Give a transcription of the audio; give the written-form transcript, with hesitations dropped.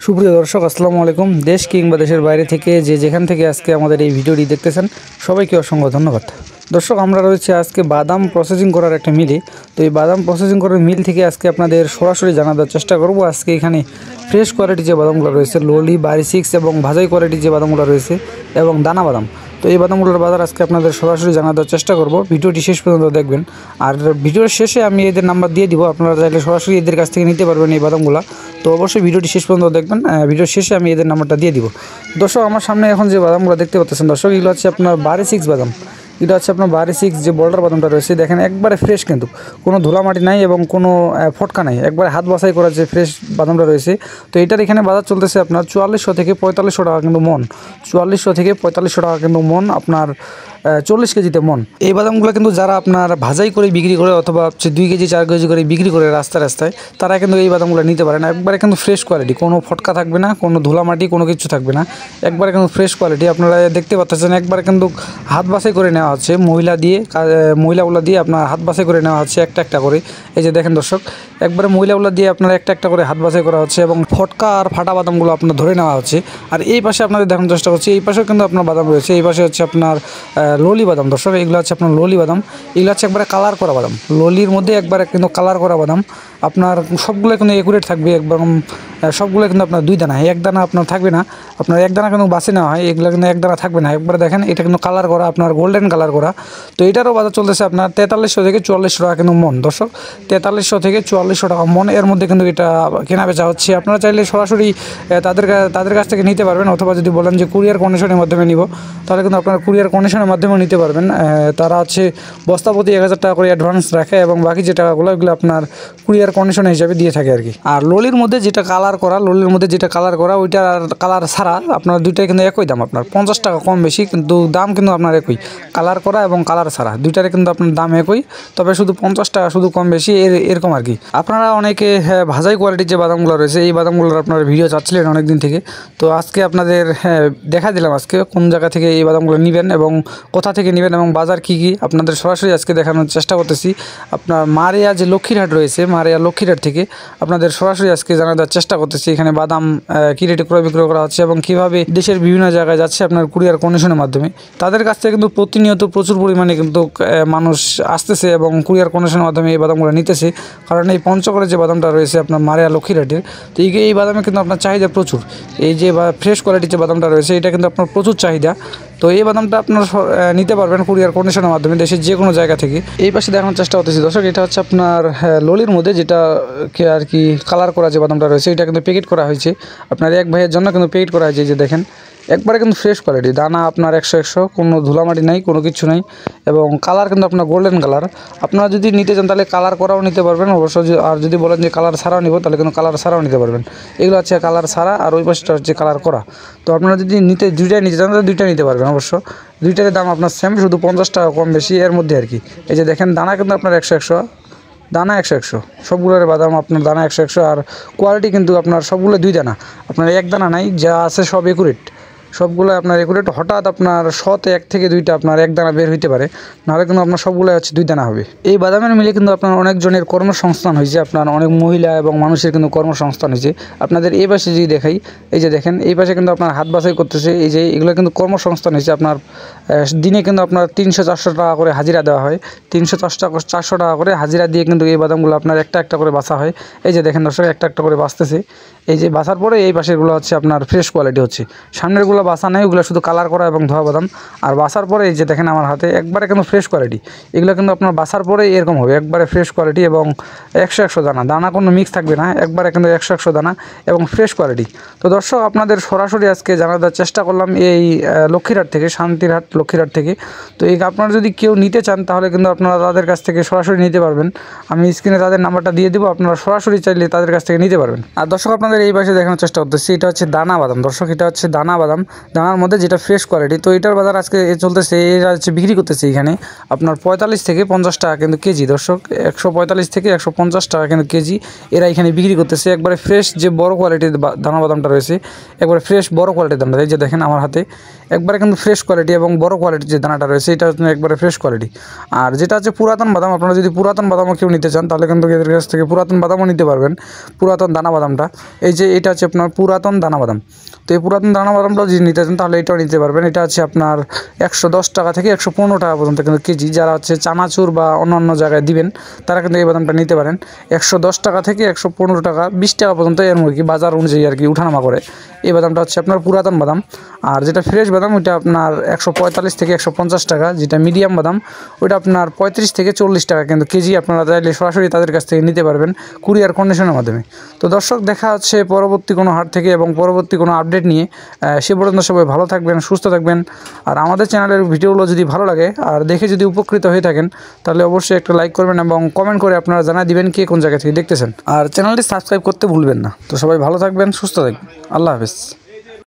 সুপ্রিয় দর্শক আসসালামু আলাইকুম। দেশ কিংবা দেশের বাইরে থেকে যেখান থেকে আজকে আমাদের এই ভিডিওটি দেখতেছেন সবাইকে অসংখ্য ধন্যবাদ। দর্শক, আমরা রয়েছে আজকে বাদাম প্রসেসিং করার একটা মিলে। তো এই বাদাম প্রসেসিং করার মিল থেকে আজকে আপনাদের সরাসরি জানাবার চেষ্টা করব। আজকে এখানে ফ্রেশ কোয়ালিটি যে বাদামগুলো রয়েছে, লোলি, বারি সিক্স এবং ভাজাই কোয়ালিটি যে বাদামগুলো রয়েছে এবং দানা বাদাম, তো এই বাদামগুলোর বাজার আজকে আপনাদের সরাসরি জানাবার চেষ্টা করব। ভিডিওটি শেষ পর্যন্ত দেখবেন। আর ভিডিওর শেষে আমি এদের নাম্বার দিয়ে দিব, আপনারা চাইলে সরাসরি এদের কাছ থেকে নিতে পারবেন এই বাদামগুলো। তো অবশ্যই ভিডিওটি শেষ পর্যন্ত দেখবেন। ভিডিওর শেষে আমি এদের নাম্বারটা দিয়ে দিব। দর্শক, আমার সামনে এখন যে বাদামগুলো দেখতে পাচ্ছেন দর্শক, এগুলো হচ্ছে আপনার বারি সিক্স বাদাম। এটা হচ্ছে আপনার বারি সিক্স যে বল্ডার বাদামটা রয়েছে, দেখেন একবারে ফ্রেশ, কিন্তু কোনো ধুলামাটি নাই এবং কোনো ফটকা নাই, একবারে হাত বাছাই করা যে ফ্রেশ বাদামটা রয়েছে। তো এটার এখানে বাজার চলতেছে আপনার 4400 থেকে 4500 টাকা কিন্তু মন। 4400 থেকে 4500 টাকা কিন্তু মন, আপনার 40 কেজিতে মন। এই বাদামগুলো কিন্তু যারা আপনার ভাজাই করে বিক্রি করে অথবা হচ্ছে 2 কেজি 4 কেজি করে বিক্রি করে রাস্তায়, তারা কিন্তু এই বাদামগুলো নিতে পারে না। একবারে কিন্তু ফ্রেশ কোয়ালিটি, কোনো ফটকা থাকবে না, কোনো ধুলামাটি কোনো কিছু থাকবে না, একবারে কিন্তু ফ্রেশ কোয়ালিটি। আপনারা দেখতে পাচ্ছেন একবারে কিন্তু হাত বাছাই করে নেওয়া হচ্ছে, মহিলাগুলো দিয়ে আপনার হাত বাছাই করে নেওয়া হচ্ছে একটা একটা করে। এই যে দেখেন দর্শক, একবারে মহিলাগুলো দিয়ে আপনার একটা একটা করে হাত বাছাই করা হচ্ছে এবং ফটকা আর ফাটা বাদামগুলো আপনার ধরে নেওয়া হচ্ছে। আর এই পাশে আপনাদের দেখানোর চেষ্টা করছি, এই পাশেও কিন্তু আপনার বাদাম রয়েছে। এই পাশে হচ্ছে আপনার ললি বাদাম। দর্শক, এগুলো হচ্ছে আপনার ললি বাদাম। এগুলো হচ্ছে একবারে কালার করা বাদাম, ললির মধ্যে একবারে কিন্তু কালার করা বাদাম। আপনার সবগুলো কিন্তু একুরেট থাকবে একদম, সবগুলো কিন্তু আপনার 2 দানা, এক দানা আপনার থাকবে না। আপনার এক দানা কিন্তু বাছে নেওয়া হয়, এগুলো কিন্তু এক দানা থাকবে না। একবারে দেখেন, এটা কিন্তু কালার করা, আপনার গোল্ডেন কালার করা। তো এটারও বাজার চলতেছে আপনার 4300 থেকে 4400 টাকা কিন্তু মন। দর্শক, 4300 থেকে 4400 টাকা মন, এর মধ্যে কিন্তু এটা কেনা বেচা হচ্ছে। আপনারা চাইলে সরাসরি তাদের কাছ থেকে নিতে পারবেন, অথবা যদি বলেন যে কুরিয়ার কন্ডিশনের মাধ্যমে নিব, তাহলে কিন্তু আপনারা কুরিয়ার কন্ডিশনের মাধ্যমেও নিতে পারবেন। তারা হচ্ছে বস্তাপতি 1000 টাকা করে অ্যাডভান্স রাখে এবং বাকি যে টাকাগুলো এগুলো আপনার কুরিয়ার কন্ডিশন হিসাবে দিয়ে থাকে আর কি। আর ললির মধ্যে যেটা কালার করা ওইটা কালার ছাড়া আপনার দুইটাই কিন্তু একই দাম, আপনার 50 টাকা কম বেশি, কিন্তু দাম কিন্তু আপনার একই। কালার করা এবং কালার ছাড়া দুইটারে কিন্তু আপনার দাম একই, তবে শুধু 50 টাকা শুধু কম বেশি এরকম আর কি। আপনারা অনেকে ভাজাই কোয়ালিটির যে বাদামগুলো রয়েছে, এই বাদামগুলোর আপনার ভিডিও চাচ্ছিলেন অনেক দিন থেকে। তো আজকে আপনাদের দেখা দিলাম আজকে কোন জায়গা থেকে এই বাদামগুলো নেবেন এবং কোথা থেকে নেবেন এবং বাজার কী আপনাদের সরাসরি আজকে দেখানোর চেষ্টা করতেছি। আপনার মারিয়া যে লক্ষ্মীরহাট রয়েছে, মারিয়া লক্ষ্মীরহাট থেকে আপনাদের সরাসরি আজকে জানার চেষ্টা করতেছি এখানে বাদাম কী রেটে ক্রয় বিক্রয় করা হচ্ছে এবং কীভাবে দেশের বিভিন্ন জায়গায় যাচ্ছে আপনার কুরিয়ার কন্ডিশনের মাধ্যমে। তাদের কাছ থেকে কিন্তু প্রতিনিয়ত প্রচুর পরিমাণে কিন্তু মানুষ আসতেছে এবং কুরিয়ার কন্ডিশনের মাধ্যমে এই বাদামগুলো নিতেছে। কারণ এই পঞ্চগড়ের যে বাদামটা রয়েছে আপনার মারিয়া লক্ষ্মীরহাটের, তো এই বাদামে কিন্তু আপনার চাহিদা প্রচুর। এই যে ফ্রেশ কোয়ালিটির যে বাদামটা রয়েছে, এটা কিন্তু আপনার প্রচুর চাহিদা। তো এই বাদামটা আপনার নিতে পারবেন কুরিয়ার কন্ডিশনের মাধ্যমে দেশের যে কোনো জায়গা থেকে। এই পাশে দেখানোর চেষ্টা করতেছি দর্শক, এটা হচ্ছে আপনার ললির মধ্যে যেটা আর কি কালার করা যে বাদামটা রয়েছে, এটা কিন্তু প্যাকেট করা হয়েছে আপনার এক ভাইয়ের জন্য, কিন্তু প্যাকেট করা হয়েছে। যে দেখেন একবারে কিন্তু ফ্রেশ কোয়ালিটি, দানা আপনার 100, কোনো ধুলামাটি নাই, কোনো কিছু নাই এবং কালার কিন্তু আপনার গোল্ডেন কালার। আপনারা যদি নিতে চান তাহলে কালার করাও নিতে পারবেন অবশ্যই, আর যদি বলেন যে কালার ছাড়াও নিব তাহলে কিন্তু কালার ছাড়াও নিতে পারবেন। এগুলো হচ্ছে কালার ছাড়া আর ওই পাশটা হচ্ছে কালার করা। তো আপনারা যদি দুইটাই নিতে চান তাহলে দুইটাই নিতে পারবেন অবশ্য। দুইটার দাম আপনার সেম, শুধু 50 টাকা কম বেশি এর মধ্যে আর কি। এই যে দেখেন দানা কিন্তু আপনার 100, দানা 100, সবগুলোর বাদাম আপনার দানা 100 আর কোয়ালিটি কিন্তু আপনার সবগুলো 2 দানা, আপনার এক দানা নাই, যা আছে সব একুরেট, সবগুলো আপনার একুরেট। হঠাৎ আপনার 100-তে 1 থেকে 2টা আপনার এক দানা বের হইতে পারে, নাহলে কিন্তু আপনার সবগুলো হচ্ছে 2 দানা হবে। এই বাদামের মিলে কিন্তু আপনার অনেকজনের কর্মসংস্থান হয়েছে, আপনার অনেক মহিলা এবং মানুষের কিন্তু কর্মসংস্থান হয়েছে। আপনাদের এই পাশে যদি দেখাই, এই যে দেখেন এই পাশে কিন্তু আপনার হাত বাছাই করতেছে, এই যে এগুলো কিন্তু কর্মসংস্থান হয়েছে। আপনার দিনে কিন্তু আপনার 300-400 টাকা করে হাজিরা দেওয়া হয়, 300-400 টাকা করে হাজিরা দিয়ে কিন্তু এই বাদামগুলো আপনার একটা একটা করে বাছা হয়। এই যে দেখেন দর্শক, একটা একটা করে বাছতেছে। এই যে বাছার পরে এই পাশেরগুলো হচ্ছে আপনার ফ্রেশ কোয়ালিটি হচ্ছে, সামনেরগুলো বাছা নেই, ওগুলো শুধু কালার করা এবং ধোয়া বাদাম। আর বাছার পরে এই যে দেখেন আমার হাতে একবারে কিন্তু ফ্রেশ কোয়ালিটি, এগুলো কিন্তু আপনার বাছার পরে এরকম হবে, একবারে ফ্রেশ কোয়ালিটি এবং 100 দানা কোনো মিক্স থাকবে না, একবারে কিন্তু 100 দানা এবং ফ্রেশ কোয়ালিটি। তো দর্শক, আপনাদের সরাসরি আজকে জানার চেষ্টা করলাম এই লক্ষ্মীরহাট থেকে, শান্তিরহাট লক্ষ্মীরহাট থেকে। তো এই আপনারা যদি কেউ নিতে চান তাহলে কিন্তু আপনারা তাদের কাছ থেকে সরাসরি নিতে পারবেন। আমি স্ক্রিনে তাদের নাম্বারটা দিয়ে দেবো, আপনারা সরাসরি চাইলে তাদের কাছ থেকে নিতে পারবেন। আর দর্শক, আপনাদের এই পাশে দেখানোর চেষ্টা করতেছি, এটা হচ্ছে দানা বাদাম। দর্শক, এটা হচ্ছে দানা বাদাম। দানার মধ্যে, যেটা ফ্রেশ কোয়ালিটি। তো এটার বাজার আজকে চলতেছে, এরা হচ্ছে বিক্রি করতেছে এখানে আপনার 45 থেকে 50 টাকা কিন্তু কেজি। দর্শক 145 থেকে 150 টাকা কিন্তু কেজি এরা এখানে বিক্রি করতেছে। একবারে ফ্রেশ যে বড় কোয়ালিটির দানা বাদামটা রয়েছে, একবারে ফ্রেশ বড় কোয়ালিটির দানাটা, এই যে দেখেন আমার হাতে একবারে কিন্তু ফ্রেশ কোয়ালিটি এবং বড় কোয়ালিটির যে দানাটা রয়েছে এটা হচ্ছে একবারে ফ্রেশ কোয়ালিটি। আর যেটা হচ্ছে পুরাতন বাদাম, আপনারা যদি পুরাতন বাদামও কেউ নিতে চান তাহলে কিন্তু এদের কাছ থেকে পুরাতন বাদামও নিতে পারবেন। পুরাতন দানা বাদামটা, এই যে এটা হচ্ছে আপনার পুরাতন দানা বাদাম। তো এই পুরাতন দানা বাদামটাও যদি নিতে চান তাহলে এটাও নিতে পারবেন। এটা হচ্ছে আপনার 110 টাকা থেকে 115 টাকা পর্যন্ত কিন্তু কেজি। যারা হচ্ছে চানাচুর বা অন্য জায়গায় দিবেন তারা কিন্তু এই বাদামটা নিতে পারেন। 110 টাকা থেকে 115 টাকা 20 টাকা পর্যন্ত এর কি বাজার অনুযায়ী আর কি উঠানামা করে। এই বাদামটা হচ্ছে আপনার পুরাতন বাদাম। আর যেটা ফ্রেশ বাদাম ওইটা আপনার 145 থেকে 150 টাকা। যেটা মিডিয়াম বাদাম ওইটা আপনার 35 থেকে 40 টাকা কিন্তু কেজি। আপনারা চাইলে সরাসরি তাদের কাছ থেকে নিতে পারবেন কুরিয়ার কন্ডিশনের মাধ্যমে। তো দর্শক, দেখা হচ্ছে পরবর্তী কোনো হাট থেকে এবং পরবর্তী কোনো আপডেট নিয়ে। সে পর্যন্ত সবাই ভালো থাকবেন, সুস্থ থাকবেন। আর আমাদের চ্যানেলের ভিডিওগুলো যদি ভালো লাগে আর দেখে যদি উপকৃত হয়ে থাকেন তাহলে অবশ্যই একটা লাইক করবেন এবং কমেন্ট করে আপনারা জানাই দিবেন কে কোন জায়গা থেকে দেখতেছেন। আর চ্যানেলটি সাবস্ক্রাইব করতে ভুলবেন না। তো সবাই ভালো থাকবেন, সুস্থ থাকবেন। আল্লাহ হাফেজ।